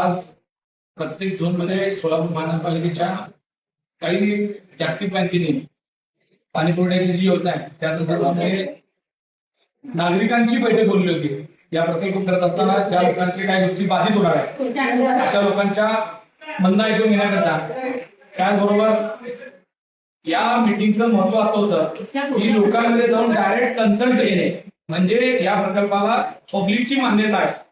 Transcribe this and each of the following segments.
आज प्रत्येक झोनमध्ये सोलापूर महानगरपालिकेच्या काही जागतिक बँकेने पाणी पुरवठ्याची जी योजना आहे त्या संदर्भामध्ये नागरिकांची बैठक बोलली होती. या प्रकल्प करत असताना ज्या लोकांची काही गोष्टी बाधित होणार आहे अशा लोकांच्या म्हणणं ऐकून घेण्याकरता त्याचबरोबर या मीटिंगचं महत्व असं होतं की लोकांमध्ये जाऊन डायरेक्ट कन्सल्ट घेणे, म्हणजे या प्रकल्पाला पब्लिकची मान्यता आहे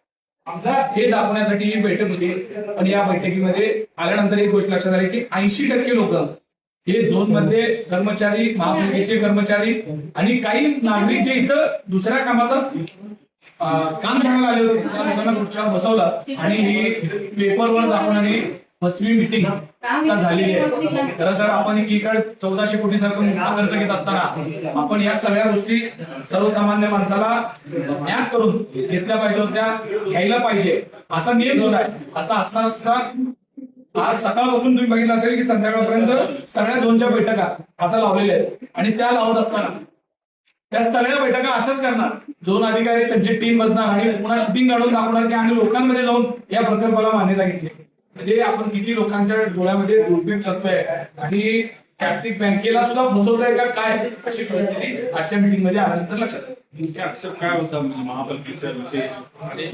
हे दाखवण्यासाठी ही बैठक होती. पण या बैठकीमध्ये आल्यानंतर एक गोष्ट लक्षात आली की 80% लोक हे झोनमध्ये कर्मचारी, महापालिकेचे कर्मचारी आणि काही नागरिक जे इथं दुसऱ्या कामाचं काम करायला आले होते त्या लोकांना खुर्च्यावर बसवलं आणि ही पेपरवर दाखवणारी 5वी मीटिंग झालेली आहे. खरं तर आपण एकीकडे 1400 कोटी सारखं मोठा खर्च घेत असताना आपण या सगळ्या गोष्टी सर्वसामान्य माणसाला ज्ञात करून घेतल्या पाहिजे होत्या, घ्यायला पाहिजे असा नियम होत आहे. असा असताना सुद्धा आज सकाळपासून तुम्ही बघितलं असेल की संध्याकाळपर्यंत सगळ्या झोनच्या बैठका आता लावलेल्या आहेत आणि त्या लावत असताना त्या सगळ्या बैठका अशाच करणार. झोन अधिकारी त्यांची टीम बसणार आणि पुन्हा शूटिंग काढून दाखवणार की आम्ही लोकांमध्ये जाऊन या प्रकल्पाला मान्यता घेतली. म्हणजे आपण किती लोकांच्या डोळ्यामध्ये दुर्बीण करतोय आणि जागतिक बँकेला सुद्धा फसवतोय का काय अशी परिस्थिती आजच्या मीटिंग मध्ये आल्यानंतर लक्षात आक्षेप काय होता महापालिकेचा विषय आणि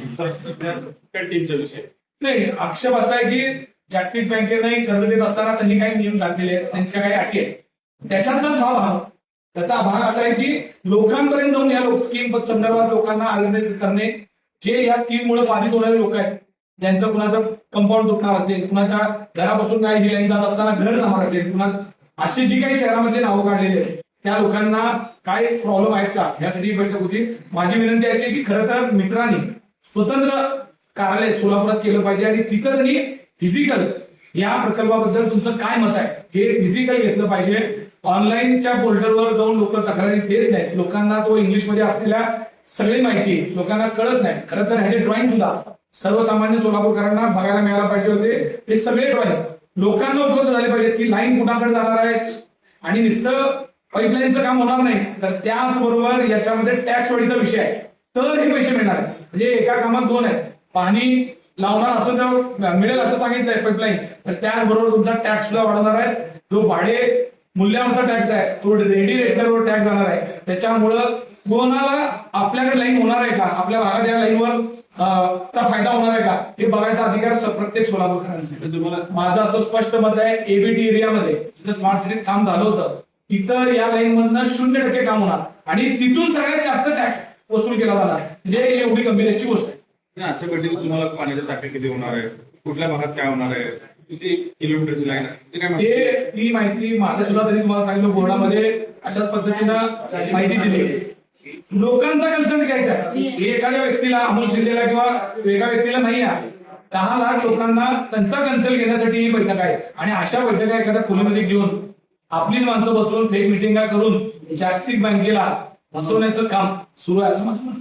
टीमचा विषय? नाही, आक्षेप असा आहे की जागतिक बँकेने कर्ज देत असताना त्यांनी काही नियम घातलेले आहेत, त्यांच्या काही अटी आहेत. त्याच्यातलाच हा भाग, त्याचा भाग असा आहे की लोकांपर्यंत जाऊन या स्कीम संदर्भात लोकांना अवेअरनेस करणे. जे या स्कीममुळे बाधित होणारे लोक आहेत, ज्यांचं कुणाचं कंपाऊंड तुटणार असेल, कुणाच्या घरापासून काही ही लाईन जात असताना घर जाणार असेल, कुणा अशी जी काही शहरामध्ये नावं काढलेली आहेत त्या लोकांना काय प्रॉब्लेम आहेत का यासाठी बैठक होती. माझी विनंती अशी की खरं तर मित्रांनी स्वतंत्र कार्यालय सोलापुरात केलं पाहिजे आणि तिथं त्यांनी फिजिकल या प्रकल्पाबद्दल तुमचं काय मत आहे हे फिजिकल घेतलं पाहिजे. ऑनलाईनच्या पोर्टलवर जाऊन लोक तक्रारी देत नाहीत. लोकांना तो इंग्लिशमध्ये असलेल्या सगळी माहिती लोकांना कळत नाही. खरं तर ह्याचे ड्रॉइंग सुद्धा सर्वसामान्य सोलापूरकरांना बघायला मिळायला पाहिजे होते. ते सगळे ड्रॉइंग लोकांना उपलब्ध झाले पाहिजेत की लाईन कुणाकडे जाणार आहे आणि नुसतं पाईपलाईनचं काम होणार नाही तर त्याचबरोबर याच्यामध्ये टॅक्स वाढीचा विषय आहे तर हे पैसे मिळणार आहेत. म्हणजे एका कामात दोन आहेत. पाणी लावणार असं जर मिळेल असं सांगितलंय पाईपलाईन तर त्याचबरोबर तुमचा टॅक्स सुद्धा वाढवणार आहे. जो भाडे मूल्यावरचा टॅक्स आहे तो रेडी रेटरवर टॅक्स जाणार आहे. त्याच्यामुळं कोणाला आपल्याकडे लाईन होणार आहे का, आपल्या भागात या लाईनवर चा फायदा होणार आहे का हे बघायचा अधिकार प्रत्येक सोलापूरकरांचा. तुम्हाला माझं असं स्पष्ट मत आहे एबीटी एरियामध्ये जिथं स्मार्ट सिटीत काम झालं होतं तिथं या लाईन मधनं 0% काम होणार आणि तिथून सगळ्यात जास्त टॅक्स वसूल केला जाणार. म्हणजे एवढी गंभीरची गोष्ट आहे. आजच्या बैठकीत तुम्हाला पाण्याच्या टाकी किती होणार आहे, कुठल्या भागात काय होणार आहे, किती किलोमीटरची लाईन आहे ती माहिती माझ्या सुद्धा तरी तुम्हाला सांगितलं बोर्डामध्ये अशाच पद्धतीनं माहिती दिली. लोकांचा कन्सर्न घ्यायचा आहे. एखाद्या व्यक्तीला अमोल शिंदेला किंवा एका व्यक्तीला नाही आहे. 10 लाख लोकांना त्यांचा कन्सल्ट घेण्यासाठी ही बैठक आहे आणि अशा बैठका एखाद्या खोलीमध्ये घेऊन आपलीच माणसं बसवून फेक मिटिंगा करून जागतिक बँकेला फसवण्याचं काम सुरू आहे असं माझं